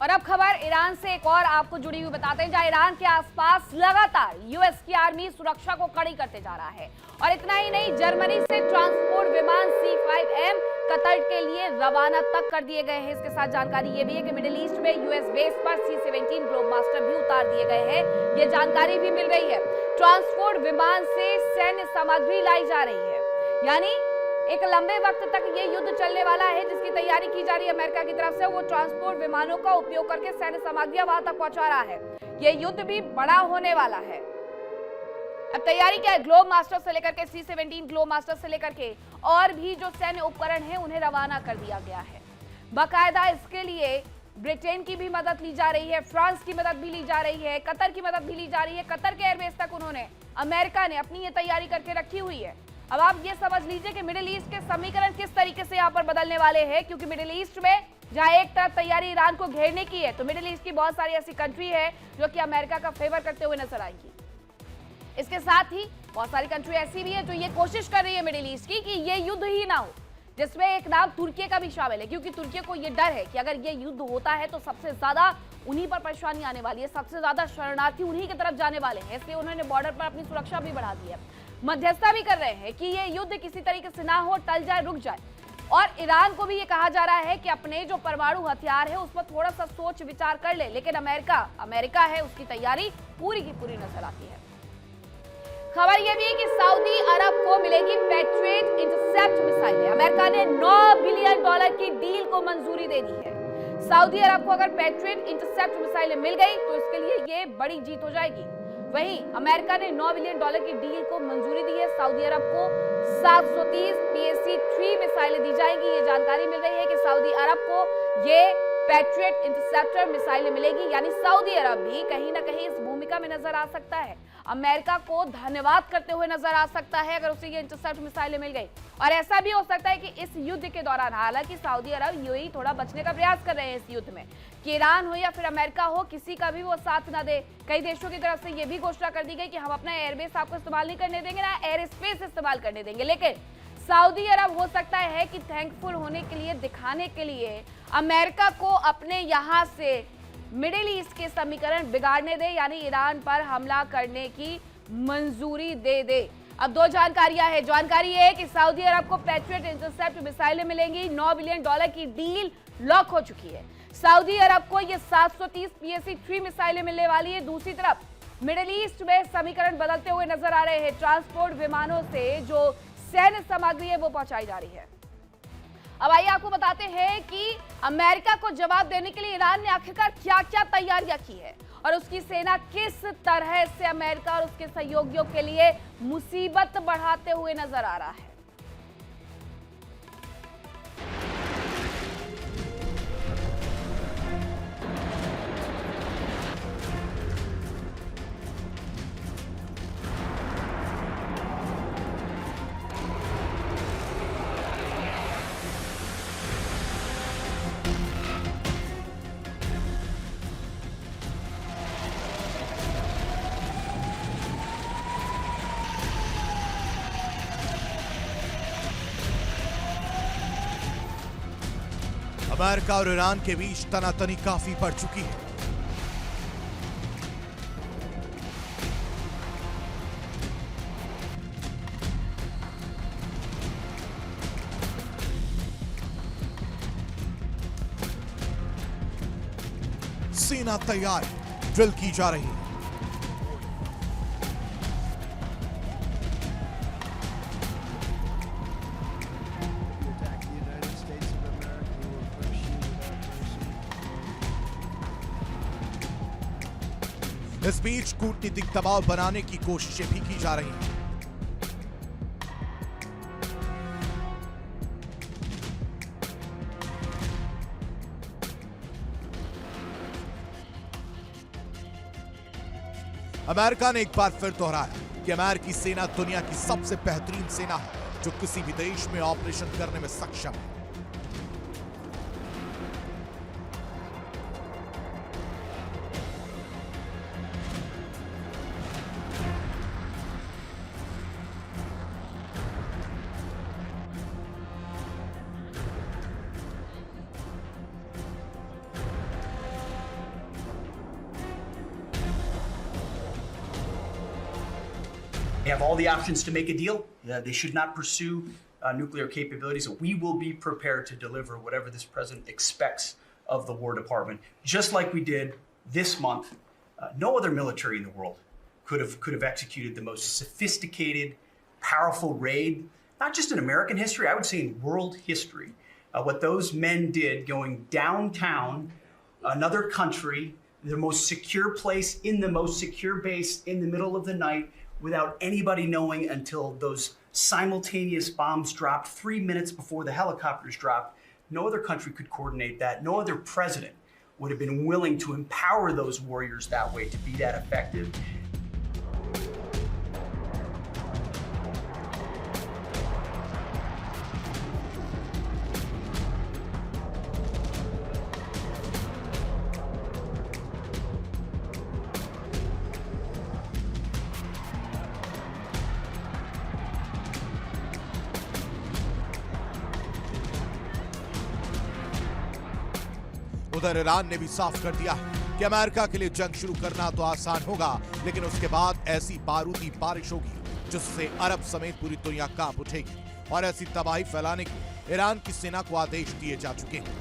और अब खबर ईरान से एक और आपको जुड़ी हुई बताते हैं, जहां ईरान के आसपास लगातार यूएस की आर्मी सुरक्षा को कड़ी करते जा रहा है। और इतना ही नहीं, जर्मनी से ट्रांसपोर्ट विमान C-5M कतर के लिए रवाना तक कर दिए गए हैं। इसके साथ जानकारी ये भी है कि मिडिल ईस्ट में यूएस बेस पर C-17 ग्लोबमास्टर भी उतार दिए गए हैं। ये जानकारी भी मिल रही है। ट्रांसपोर्ट विमान से सैन्य सामग्री लाई जा रही है, यानी एक लंबे वक्त तक ये युद्ध चलने वाला है, जिसकी तैयारी की जा रही है अमेरिका की तरफ से। वो ट्रांसपोर्ट विमानों का उपयोग करके सैन्य सामग्रियां वहां तक पहुंचा रहा है। ये युद्ध भी बड़ा होने वाला है। अब तैयारी क्या है, ग्लोबमास्टर से लेकर के C-17 ग्लोबमास्टर से लेकर के और भी जो सैन्य उपकरण है उन्हें रवाना कर दिया गया है। बाकायदा इसके लिए ब्रिटेन की भी मदद ली जा रही है, फ्रांस की मदद भी ली जा रही है, कतर की मदद भी ली जा रही है। कतर के एयरबेस तक अमेरिका ने अपनी ये तैयारी करके रखी हुई है। अब आप ये समझ लीजिए कि मिडिल ईस्ट के समीकरण किस तरीके से यहाँ पर बदलने वाले हैं, क्योंकि मिडिल ईस्ट में जहाँ एक तरफ तैयारी ईरान को घेरने की है, तो मिडिल ईस्ट की बहुत सारी ऐसी कंट्री है जो कि अमेरिका का फेवर करते हुए नजर आएंगी। इसके साथ ही बहुत सारी कंट्री ऐसी भी है जो ये कोशिश कर रही है मिडिल ईस्ट की कि ये युद्ध ही ना हो, जिसमें एक नाम तुर्की का भी शामिल है, क्योंकि तुर्की को ये डर है कि अगर ये युद्ध होता है तो सबसे ज्यादा उन्हीं पर परेशानी आने वाली है, सबसे ज्यादा शरणार्थी उन्हीं की तरफ जाने वाले हैं। इसलिए उन्होंने बॉर्डर पर अपनी सुरक्षा भी बढ़ा दी है, मध्यस्थता भी कर रहे हैं कि ये युद्ध किसी तरीके से ना हो, टल जाए, रुक जाए। और ईरान को भी ये कहा जा रहा है कि अपने जो परमाणु हथियार है उस पर थोड़ा सा सोच विचार कर ले, लेकिन अमेरिका है, उसकी तैयारी पूरी की पूरी नजर आती है। खबर यह भी है कि सऊदी अरब को मिलेगी पैट्रियट इंटरसेप्ट मिसाइलें। अमेरिका ने $9 बिलियन की डील को मंजूरी दे दी है। सऊदी अरब को अगर पैट्रियट इंटरसेप्ट मिसाइलें मिल गई तो इसके लिए ये बड़ी जीत हो जाएगी। वहीं अमेरिका ने $9 बिलियन की डील को मंजूरी दी है। सऊदी अरब को 730 PAC-3 मिसाइलें दी जाएंगी। ये जानकारी मिल रही है कि सऊदी अरब को ये पैट्रियट इंटरसेप्टर मिसाइलें मिलेगी, यानी सऊदी अरब भी कहीं ना कहीं इस भूमिका में नजर आ सकता है, अमेरिका को धन्यवाद करते हुए नजर आ सकता है अगर उसे ये इंटरसेप्ट मिसाइलें मिल गई। और ऐसा भी हो सकता है कि इस युद्ध के दौरान, हालांकि सऊदी अरब यूएई थोड़ा बचने का प्रयास कर रहे हैं इस युद्ध में, कि ईरान हो या फिर अमेरिका हो, किसी का भी वो साथ ना दे। कई देशों की तरफ से ये भी घोषणा कर दी गई कि हम अपना एयरबेस आपको इस्तेमाल नहीं करने देंगे, ना एयर स्पेस इस्तेमाल करने देंगे। लेकिन सऊदी अरब हो सकता है कि थैंकफुल होने के लिए, दिखाने के लिए अमेरिका को अपने यहां से मिडिल ईस्ट के समीकरण बिगाड़ने दे, यानी ईरान पर हमला करने की मंजूरी दे दे। अब दो जानकारियां हैं। जानकारी ये है कि सऊदी अरब को पैट्रियट इंटरसेप्ट मिसाइलें मिलेंगी। $9 बिलियन की डील लॉक हो चुकी है। सऊदी अरब को ये 730 PAC-3 मिसाइलें मिलने वाली है। दूसरी तरफ मिडिल ईस्ट में समीकरण बदलते हुए नजर आ रहे हैं। ट्रांसपोर्ट विमानों से जो सैन्य सामग्री है वो पहुंचाई जा रही है। अब आइए आपको बताते हैं कि अमेरिका को जवाब देने के लिए ईरान ने आखिरकार क्या-क्या तैयारियां की है और उसकी सेना किस तरह से अमेरिका और उसके सहयोगियों के लिए मुसीबत बढ़ाते हुए नजर आ रहा है। अमेरिका और ईरान के बीच तनातनी काफी बढ़ चुकी है। सेना तैयार, ड्रिल की जा रही है। इस बीच कूटनीतिक दबाव बनाने की कोशिशें भी की जा रही हैं। अमेरिका ने एक बार फिर दोहराया कि अमेरिकी सेना दुनिया की सबसे बेहतरीन सेना है, जो किसी भी देश में ऑपरेशन करने में सक्षम है। They have all the options to make a deal. They should not pursue nuclear capabilities. We will be prepared to deliver whatever this president expects of the War Department, just like we did this month. No other military in the world could have executed the most sophisticated, powerful raid, not just in American history, I would say in world history. What those men did going downtown, another country, the most secure place in the most secure base in the middle of the night without anybody knowing until those simultaneous bombs dropped 3 minutes before the helicopters dropped. No other country could coordinate that. No other president would have been willing to empower those warriors that way to be that effective. उधर Iran ने भी साफ कर दिया है कि America के लिए जंग शुरू करना तो आसान होगा, लेकिन उसके बाद ऐसी बारूदी बारिश होगी जिससे अरब समेत पूरी दुनिया कांप उठेगी और ऐसी तबाही फैलाने के ईरान की सेना को आदेश दिए जा चुके हैं।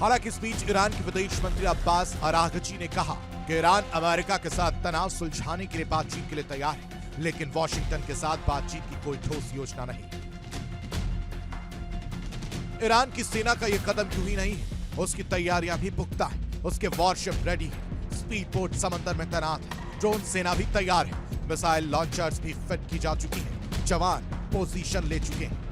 हालांकि इस बीच ईरान के विदेश मंत्री अब्बास अरागची ने कहा कि ईरान अमेरिका के साथ तनाव सुलझाने के लिए बातचीत के लिए तैयार है, लेकिन वॉशिंगटन के साथ बातचीत की कोई ठोस योजना नहीं। ईरान की सेना का यह कदम क्यों ही नहीं है, उसकी तैयारियां भी पुख्ता है, उसके वॉरशिप रेडी है, स्पीड बोट समंदर में तैनात है, ड्रोन सेना भी तैयार है, मिसाइल लॉन्चर्स भी फिट की जा चुकी है, जवान पोजीशन ले चुके हैं।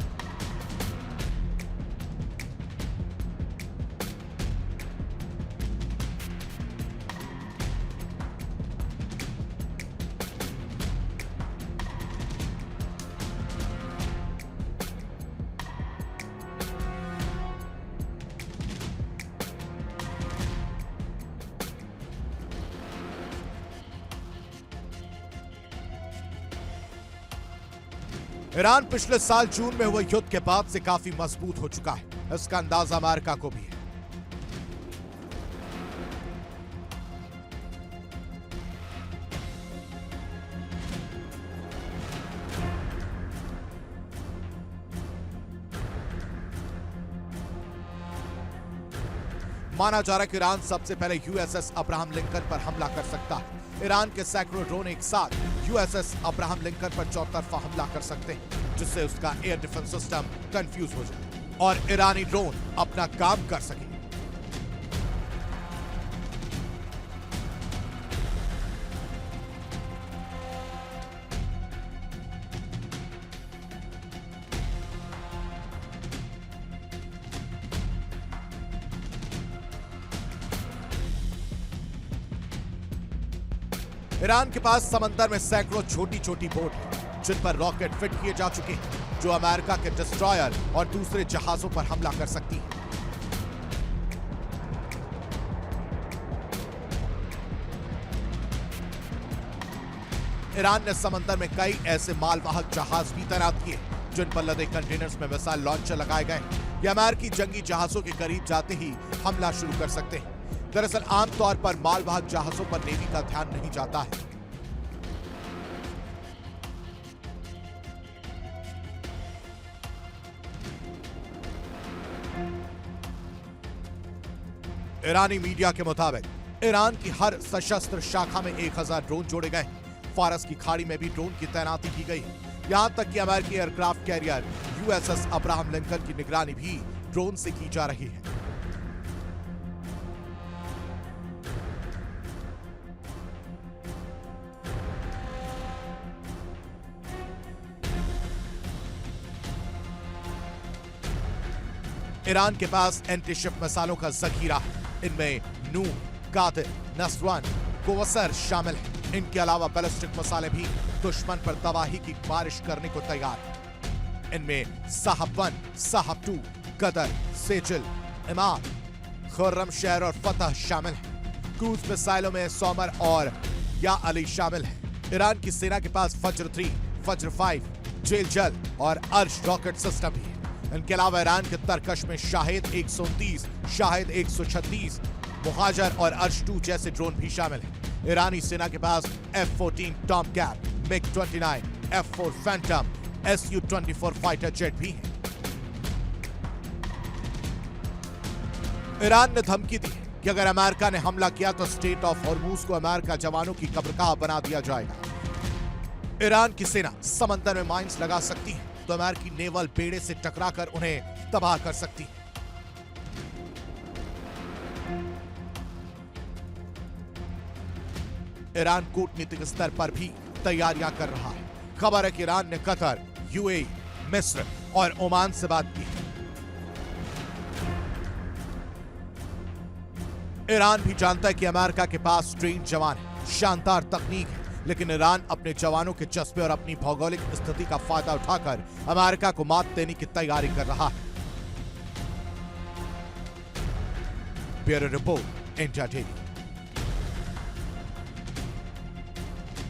ईरान पिछले साल जून में हुए युद्ध के बाद से काफी मजबूत हो चुका है, इसका अंदाजा अमेरिका को भी है। माना जा रहा है कि ईरान सबसे पहले यूएसएस अब्राहम लिंकन पर हमला कर सकता है। ईरान के सैकड़ों ड्रोन एक साथ यूएसएस अब्राहम लिंकन पर चौतरफा हमला कर सकते हैं, जिससे उसका एयर डिफेंस सिस्टम कंफ्यूज हो जाए और ईरानी ड्रोन अपना काम कर सके। ईरान के पास समंदर में सैकड़ों छोटी छोटी बोट हैं, जिन पर रॉकेट फिट किए जा चुके हैं, जो अमेरिका के डिस्ट्रॉयर और दूसरे जहाजों पर हमला कर सकती हैं। ईरान ने समंदर में कई ऐसे मालवाहक जहाज भी तैनात किए, जिन पर लदे कंटेनर्स में मिसाइल लॉन्चर लगाए गए। ये अमेरिकी जंगी जहाजों के करीब जाते ही हमला शुरू कर सकते हैं। दरअसल आमतौर पर मालवाहक जहाजों पर नेवी का ध्यान नहीं जाता है। ईरानी मीडिया के मुताबिक ईरान की हर सशस्त्र शाखा में 1000 ड्रोन जोड़े गए। फारस की खाड़ी में भी ड्रोन की तैनाती की गई। यहां तक कि अमेरिकी aircraft carrier USS Abraham Lincoln की निगरानी भी ड्रोन से की जा रही है। ईरान के पास एंटी शिप मिसाइलों का जखीरा है। इनमें नूह, कादिर, नसवान, कोवसर शामिल हैं। इनके अलावा बैलिस्टिक मिसाइलें भी दुश्मन पर तबाही की बारिश करने को तैयार हैं। इनमें साहब 1, साहब 2, कदर, सेजिल, इमाम, खुर्रमशहर और फतह शामिल हैं। क्रूज मिसाइलों में सोमर और या अली शामिल हैं। ईरान की सेना के पास फज्र 3, फज्र 5, जेलजल और अर्श रॉकेट सिस्टम भी है। इनके अलावा ईरान के तरकश में शाहिद 129, शाहिद 136, मुहाजर और अर्श 2 जैसे ड्रोन भी शामिल हैं। ईरानी सेना के पास F-14 Tomcat, MiG-29, F-4 Phantom, Su-24 fighter jet भी है। ईरान ने धमकी दी कि अगर अमेरिका ने हमला किया तो स्टेट ऑफ हॉर्मूज को अमेरिका जवानों की कब्रगाह बना दिया जाएगा। ईरान की सेना समंदर में माइंस लगा सकती है तो अमेरिकी नेवल बेड़े से टकराकर उन्हें तबाह कर सकती है। ईरान कूटनीतिक स्तर पर भी तैयारियां कर रहा है। खबर है कि ईरान ने कतर, UAE, मिस्र और ओमान से बात की। ईरान भी जानता है कि अमेरिका के पास ट्रेन जवान है, शानदार तकनीक है, लेकिन ईरान अपने जवानों के जज्बे और अपनी भौगोलिक स्थिति का फायदा उठाकर अमेरिका को मात देने की तैयारी कर रहा है। Bureau report, India daily.